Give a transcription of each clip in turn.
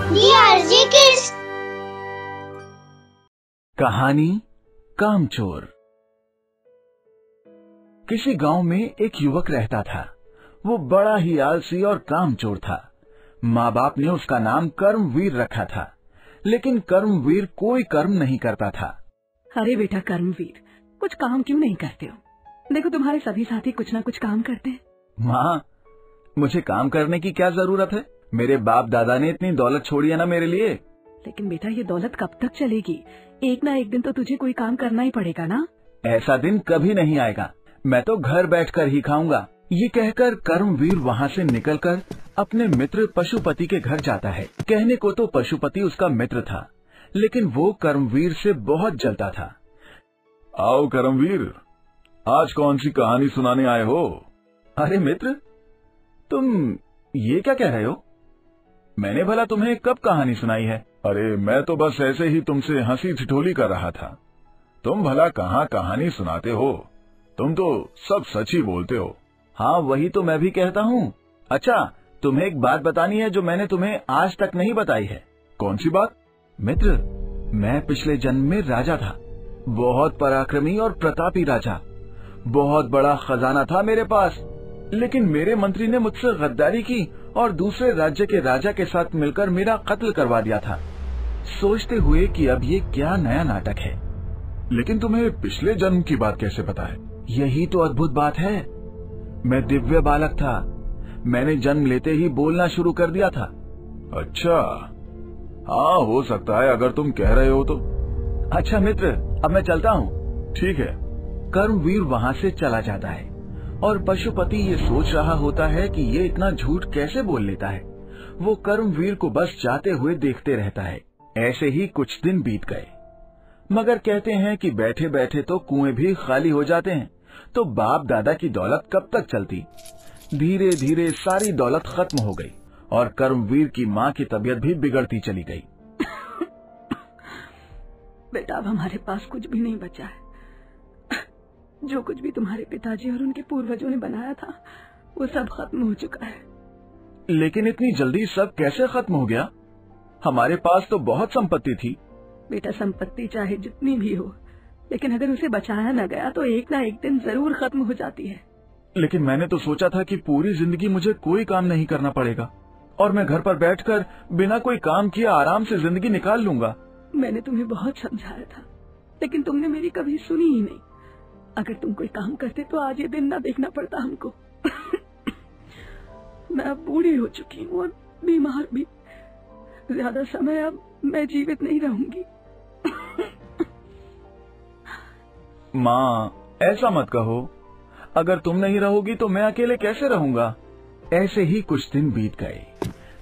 डीआरजे kids. कहानी कामचोर। किसी गांव में एक युवक रहता था। वो बड़ा ही आलसी और कामचोर था। माँ बाप ने उसका नाम कर्मवीर रखा था, लेकिन कर्मवीर कोई कर्म नहीं करता था। अरे बेटा कर्मवीर, कुछ काम क्यों नहीं करते हो? देखो तुम्हारे सभी साथी कुछ न कुछ काम करते हैं। माँ, मुझे काम करने की क्या जरूरत है? मेरे बाप दादा ने इतनी दौलत छोड़ी है ना मेरे लिए। लेकिन बेटा ये दौलत कब तक चलेगी? एक ना एक दिन तो तुझे कोई काम करना ही पड़ेगा ना। ऐसा दिन कभी नहीं आएगा। मैं तो घर बैठकर ही खाऊंगा। ये कहकर कर्मवीर वहाँ से निकलकर अपने मित्र पशुपति के घर जाता है। कहने को तो पशुपति उसका मित्र था, लेकिन वो कर्मवीर से बहुत जलता था। आओ कर्मवीर, आज कौन सी कहानी सुनाने आए हो? अरे मित्र, तुम ये क्या कह रहे हो? मैंने भला तुम्हें कब कहानी सुनाई है? अरे मैं तो बस ऐसे ही तुमसे हंसी ठिठोली कर रहा था। तुम भला कहाँ कहानी सुनाते हो? तुम तो सब सच ही बोलते हो। हाँ, वही तो मैं भी कहता हूँ। अच्छा, तुम्हें एक बात बतानी है जो मैंने तुम्हें आज तक नहीं बताई है। कौन सी बात? मित्र, मैं पिछले जन्म में राजा था। बहुत पराक्रमी और प्रतापी राजा। बहुत बड़ा खजाना था मेरे पास, लेकिन मेरे मंत्री ने मुझसे गद्दारी की और दूसरे राज्य के राजा के साथ मिलकर मेरा कत्ल करवा दिया था, सोचते हुए कि अब ये क्या नया नाटक है। लेकिन तुम्हें पिछले जन्म की बात कैसे पता है? यही तो अद्भुत बात है। मैं दिव्य बालक था। मैंने जन्म लेते ही बोलना शुरू कर दिया था। अच्छा, हाँ हो सकता है अगर तुम कह रहे हो तो। अच्छा मित्र, अब मैं चलता हूँ। ठीक है। कर्मवीर वहाँ से चला जाता है और पशुपति ये सोच रहा होता है कि ये इतना झूठ कैसे बोल लेता है। वो कर्मवीर को बस जाते हुए देखते रहता है। ऐसे ही कुछ दिन बीत गए, मगर कहते हैं कि बैठे बैठे तो कुएं भी खाली हो जाते हैं, तो बाप दादा की दौलत कब तक चलती। धीरे धीरे सारी दौलत खत्म हो गई और कर्मवीर की माँ की तबीयत भी बिगड़ती चली गई। बेटा अब हमारे पास कुछ भी नहीं बचा है। जो कुछ भी तुम्हारे पिताजी और उनके पूर्वजों ने बनाया था वो सब खत्म हो चुका है। लेकिन इतनी जल्दी सब कैसे खत्म हो गया? हमारे पास तो बहुत संपत्ति थी। बेटा संपत्ति चाहे जितनी भी हो, लेकिन अगर उसे बचाया न गया तो एक ना एक दिन जरूर खत्म हो जाती है। लेकिन मैंने तो सोचा था कि पूरी जिंदगी मुझे कोई काम नहीं करना पड़ेगा और मैं घर पर बैठकर बिना कोई काम किए आराम से जिंदगी निकाल लूंगा। मैंने तुम्हें बहुत समझाया था, लेकिन तुमने मेरी कभी सुनी ही नहीं। अगर तुम कोई काम करते तो आज ये दिन न देखना पड़ता हमको। मैं अब बूढ़ी हो चुकी हूँ और बीमार भी। ज्यादा समय अब मैं जीवित नहीं रहूंगी। माँ, ऐसा मत कहो। अगर तुम नहीं रहोगी तो मैं अकेले कैसे रहूंगा? ऐसे ही कुछ दिन बीत गए।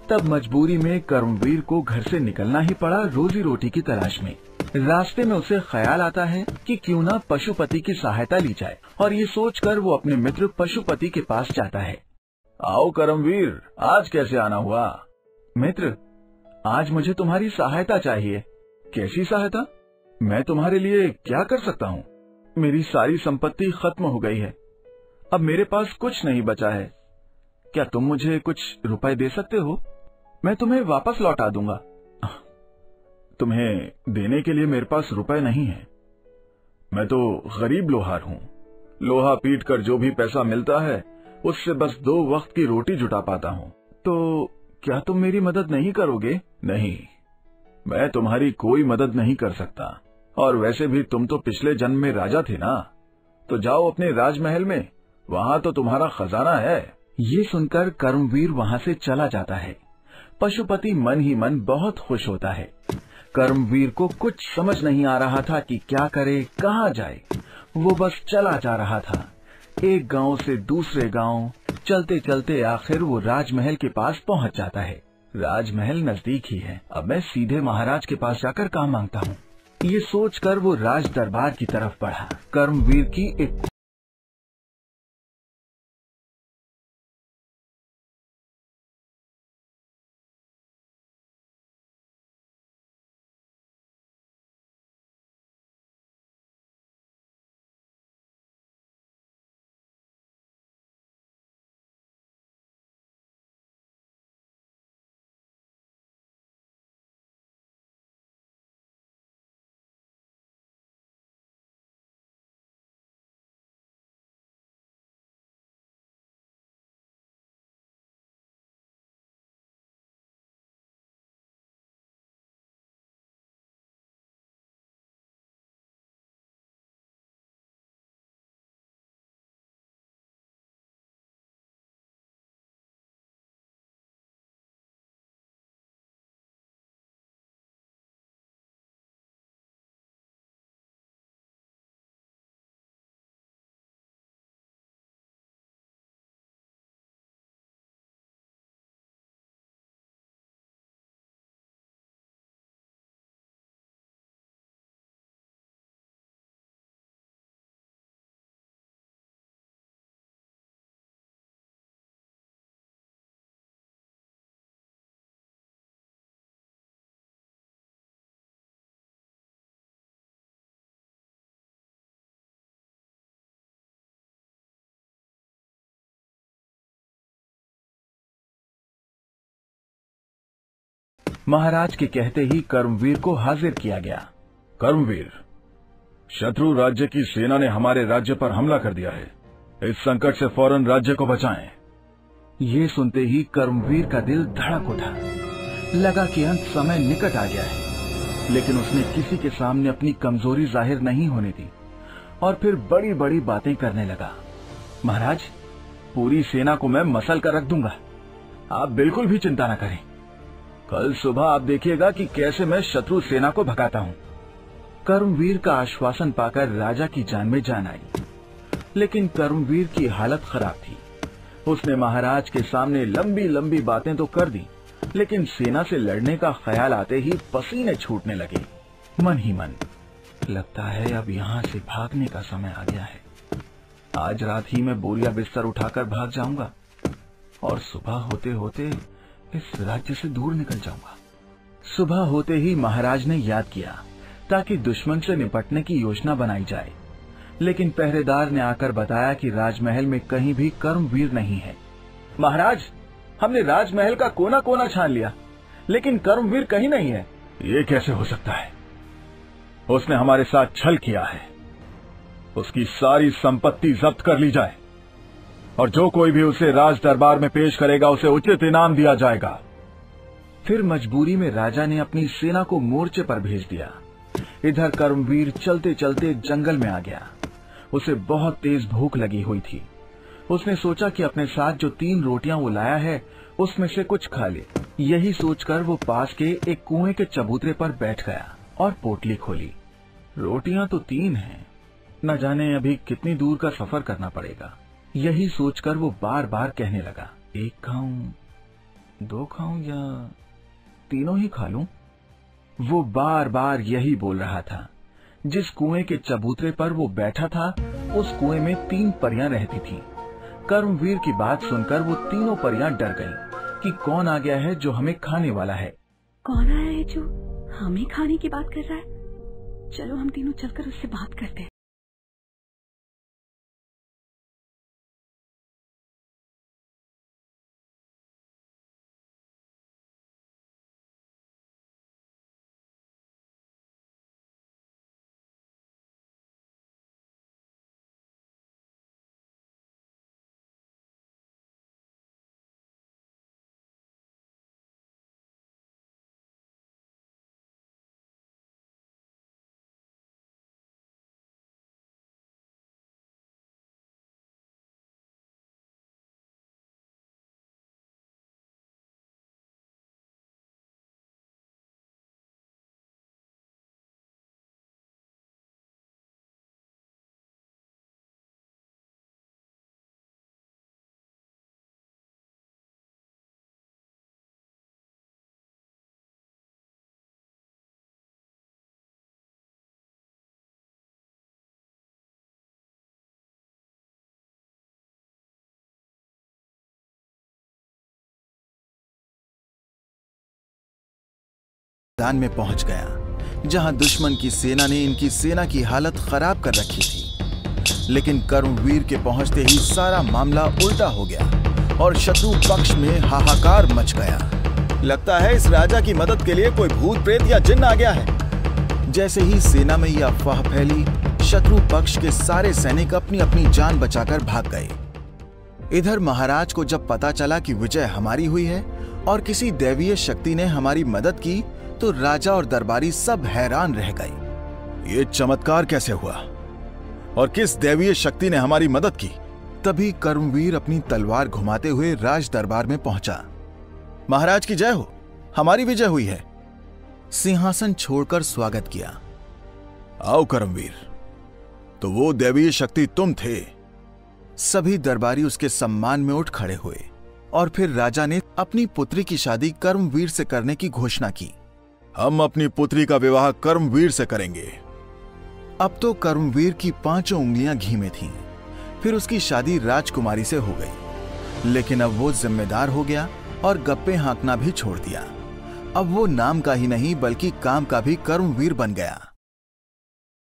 तब मजबूरी में कर्मवीर को घर से निकलना ही पड़ा रोजी रोटी की तलाश में। रास्ते में उसे ख्याल आता है कि क्यों ना पशुपति की सहायता ली जाए, और ये सोचकर वो अपने मित्र पशुपति के पास जाता है। आओ कर्मवीर, आज कैसे आना हुआ? मित्र, आज मुझे तुम्हारी सहायता चाहिए। कैसी सहायता? मैं तुम्हारे लिए क्या कर सकता हूँ? मेरी सारी संपत्ति खत्म हो गई है। अब मेरे पास कुछ नहीं बचा है। क्या तुम मुझे कुछ रुपए दे सकते हो? मैं तुम्हें वापस लौटा दूंगा। तुम्हें देने के लिए मेरे पास रुपए नहीं है। मैं तो गरीब लोहार हूँ। लोहा पीट कर जो भी पैसा मिलता है उससे बस 2 वक्त की रोटी जुटा पाता हूँ। तो क्या तुम मेरी मदद नहीं करोगे? नहीं, मैं तुम्हारी कोई मदद नहीं कर सकता। और वैसे भी तुम तो पिछले जन्म में राजा थे ना, तो जाओ अपने राजमहल में, वहाँ तो तुम्हारा खजाना है। ये सुनकर कर्मवीर वहाँ से चला जाता है। पशुपति मन ही मन बहुत खुश होता है। कर्मवीर को कुछ समझ नहीं आ रहा था कि क्या करे, कहाँ जाए। वो बस चला जा रहा था, एक गांव से दूसरे गांव। चलते चलते आखिर वो राजमहल के पास पहुंच जाता है। राजमहल नजदीक ही है। अब मैं सीधे महाराज के पास जाकर काम मांगता हूँ। ये सोचकर वो राज दरबार की तरफ बढ़ा। कर्मवीर की एक महाराज के कहते ही कर्मवीर को हाजिर किया गया। कर्मवीर, शत्रु राज्य की सेना ने हमारे राज्य पर हमला कर दिया है। इस संकट से फौरन राज्य को बचाएं। ये सुनते ही कर्मवीर का दिल धड़क उठा। लगा कि अंत समय निकट आ गया है, लेकिन उसने किसी के सामने अपनी कमजोरी जाहिर नहीं होने दी और फिर बड़ी बड़ी बातें करने लगा। महाराज, पूरी सेना को मैं मसल कर रख दूंगा, आप बिल्कुल भी चिंता न करें। कल सुबह आप देखिएगा कि कैसे मैं शत्रु सेना को भगाता हूं। कर्मवीर का आश्वासन पाकर राजा की जान में जान आई, लेकिन कर्मवीर की हालत खराब थी। उसने महाराज के सामने लंबी लंबी बातें तो कर दी, लेकिन सेना से लड़ने का ख्याल आते ही पसीने छूटने लगे। मन ही मन, लगता है अब यहां से भागने का समय आ गया है। आज रात ही मैं बोरिया बिस्तर उठाकर भाग जाऊंगा और सुबह होते होते इस राज्य से दूर निकल जाऊंगा। सुबह होते ही महाराज ने याद किया ताकि दुश्मन से निपटने की योजना बनाई जाए, लेकिन पहरेदार ने आकर बताया कि राजमहल में कहीं भी कर्मवीर नहीं है। महाराज, हमने राजमहल का कोना कोना छान लिया, लेकिन कर्मवीर कहीं नहीं है। ये कैसे हो सकता है? उसने हमारे साथ छल किया है। उसकी सारी संपत्ति जब्त कर ली जाए और जो कोई भी उसे राज दरबार में पेश करेगा उसे उचित इनाम दिया जाएगा। फिर मजबूरी में राजा ने अपनी सेना को मोर्चे पर भेज दिया। इधर कर्मवीर चलते चलते जंगल में आ गया। उसे बहुत तेज भूख लगी हुई थी। उसने सोचा कि अपने साथ जो 3 रोटियां वो लाया है उसमें से कुछ खा ले। यही सोचकर वो पास के एक कुएं के चबूतरे पर बैठ गया और पोटली खोली। रोटियां तो 3 हैं, न जाने अभी कितनी दूर का सफर करना पड़ेगा। यही सोचकर वो बार बार कहने लगा, 1 खाऊं, 2 खाऊं या तीनों ही खा लूं। वो बार बार यही बोल रहा था। जिस कुएं के चबूतरे पर वो बैठा था उस कुएं में 3 परियां रहती थीं। कर्मवीर की बात सुनकर वो तीनों परियां डर गईं कि कौन आ गया है जो हमें खाने वाला है। कौन आया है जो हमें खाने की बात कर रहा है? चलो हम तीनों चलकर उससे बात करते हैं। मैदान में पहुंच गया जहां दुश्मन की सेना ने इनकी सेना की हालत खराब कर रखी थी। लेकिन कर्मवीर के पहुंचते ही सारा मामला उल्टा हो गया और शत्रु पक्ष में हाहाकार मच गया। लगता है इस राजा की मदद के लिए कोई भूत प्रेत या जिन्न आ गया है। जैसे ही सेना में यह अफवाह फैली, शत्रु पक्ष के सारे सैनिक अपनी अपनी जान बचाकर भाग गए। इधर महाराज को जब पता चला कि विजय हमारी हुई है और किसी दैवीय शक्ति ने हमारी मदद की, तो राजा और दरबारी सब हैरान रह गए। ये चमत्कार कैसे हुआ और किस दैवीय शक्ति ने हमारी मदद की? तभी कर्मवीर अपनी तलवार घुमाते हुए राज दरबार में पहुंचा। महाराज की जय हो, हमारी विजय हुई है। सिंहासन छोड़कर स्वागत किया। आओ कर्मवीर, तो वो दैवीय शक्ति तुम थे। सभी दरबारी उसके सम्मान में उठ खड़े हुए और फिर राजा ने अपनी पुत्री की शादी कर्मवीर से करने की घोषणा की। हम अपनी पुत्री का विवाह कर्मवीर से करेंगे। अब तो कर्मवीर की 5 उंगलियां घी में थीं। फिर उसकी शादी राजकुमारी से हो गई। लेकिन अब वो जिम्मेदार हो गया और गप्पे हाँकना भी छोड़ दिया। अब वो नाम का ही नहीं बल्कि काम का भी कर्मवीर बन गया।